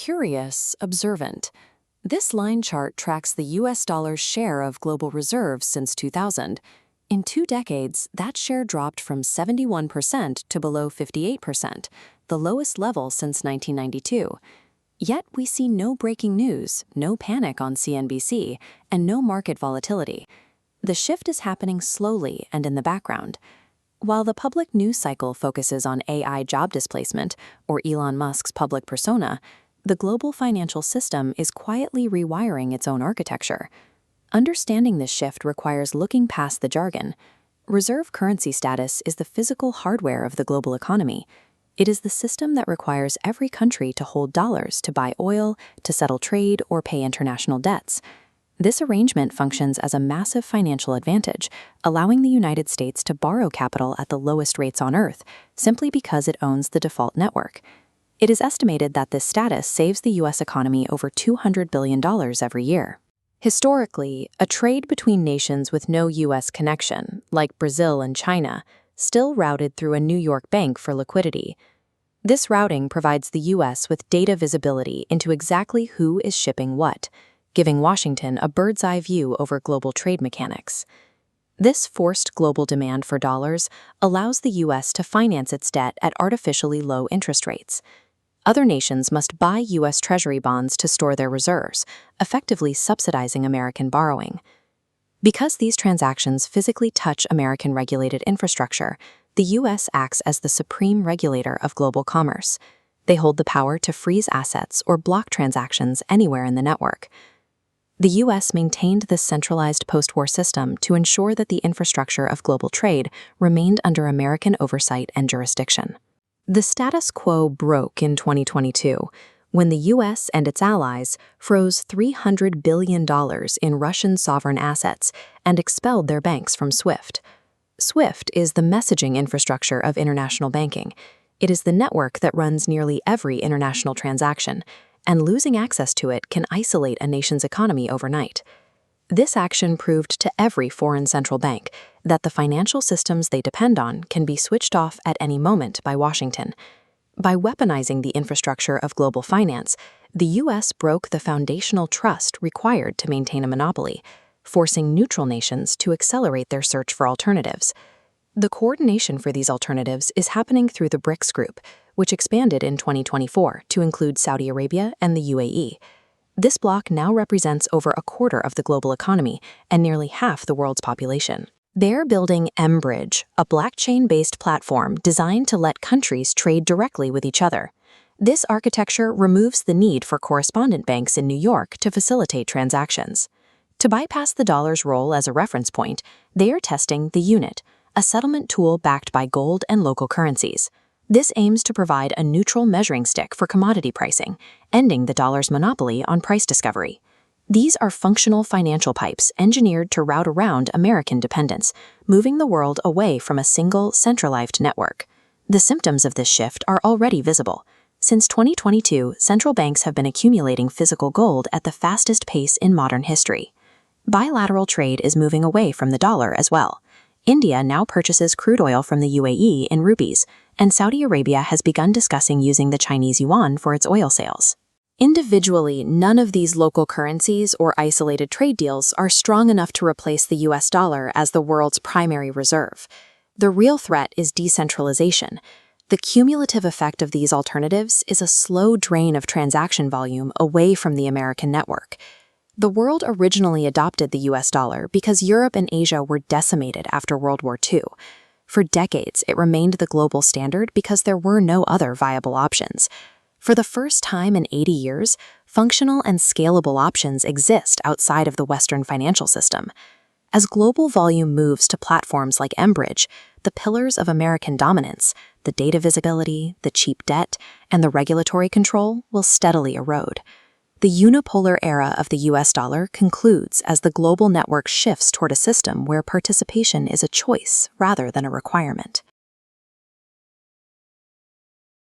curious, observant. This line chart tracks the US dollar's share of global reserves since 2000. In 2 decades, that share dropped from 71% to below 58%, the lowest level since 1992. Yet we see no breaking news, no panic on CNBC, and no market volatility. The shift is happening slowly and in the background. While the public news cycle focuses on AI job displacement or Elon Musk's public persona, the global financial system is quietly rewiring its own architecture. Understanding this shift requires looking past the jargon. Reserve currency status is the physical hardware of the global economy. It is the system that requires every country to hold dollars to buy oil, to settle trade, or pay international debts. This arrangement functions as a massive financial advantage, allowing the United States to borrow capital at the lowest rates on Earth, simply because it owns the default network. It is estimated that this status saves the U.S. economy over $200 billion every year. Historically, a trade between nations with no U.S. connection, like Brazil and China, still routed through a New York bank for liquidity. This routing provides the U.S. with data visibility into exactly who is shipping what, giving Washington a bird's-eye view over global trade mechanics. This forced global demand for dollars allows the U.S. to finance its debt at artificially low interest rates. Other nations must buy U.S. Treasury bonds to store their reserves, effectively subsidizing American borrowing. Because these transactions physically touch American regulated infrastructure, the U.S. acts as the supreme regulator of global commerce. They hold the power to freeze assets or block transactions anywhere in the network. The U.S. maintained this centralized post-war system to ensure that the infrastructure of global trade remained under American oversight and jurisdiction. The status quo broke in 2022 when the U.S. and its allies froze $300 billion in Russian sovereign assets and expelled their banks from SWIFT. SWIFT is the messaging infrastructure of international banking. It is the network that runs nearly every international transaction, and losing access to it can isolate a nation's economy overnight. This action proved to every foreign central bank that the financial systems they depend on can be switched off at any moment by Washington. By weaponizing the infrastructure of global finance, the U.S. broke the foundational trust required to maintain a monopoly, forcing neutral nations to accelerate their search for alternatives. The coordination for these alternatives is happening through the BRICS group, which expanded in 2024 to include Saudi Arabia and the UAE. This bloc now represents over a quarter of the global economy and nearly half the world's population. They're building mBridge, a blockchain-based platform designed to let countries trade directly with each other. This architecture removes the need for correspondent banks in New York to facilitate transactions. To bypass the dollar's role as a reference point, they are testing the unit, a settlement tool backed by gold and local currencies. This aims to provide a neutral measuring stick for commodity pricing, ending the dollar's monopoly on price discovery. These are functional financial pipes engineered to route around American dependence, moving the world away from a single, centralized network. The symptoms of this shift are already visible. Since 2022, central banks have been accumulating physical gold at the fastest pace in modern history. Bilateral trade is moving away from the dollar as well. India now purchases crude oil from the UAE in rupees, and Saudi Arabia has begun discussing using the Chinese yuan for its oil sales. Individually, none of these local currencies or isolated trade deals are strong enough to replace the US dollar as the world's primary reserve. The real threat is decentralization. The cumulative effect of these alternatives is a slow drain of transaction volume away from the American network. The world originally adopted the US dollar because Europe and Asia were decimated after World War II. For decades, it remained the global standard because there were no other viable options. For the first time in 80 years, functional and scalable options exist outside of the Western financial system. As global volume moves to platforms like mBridge, the pillars of American dominance, the data visibility, the cheap debt, and the regulatory control will steadily erode. The unipolar era of the US dollar concludes as the global network shifts toward a system where participation is a choice rather than a requirement.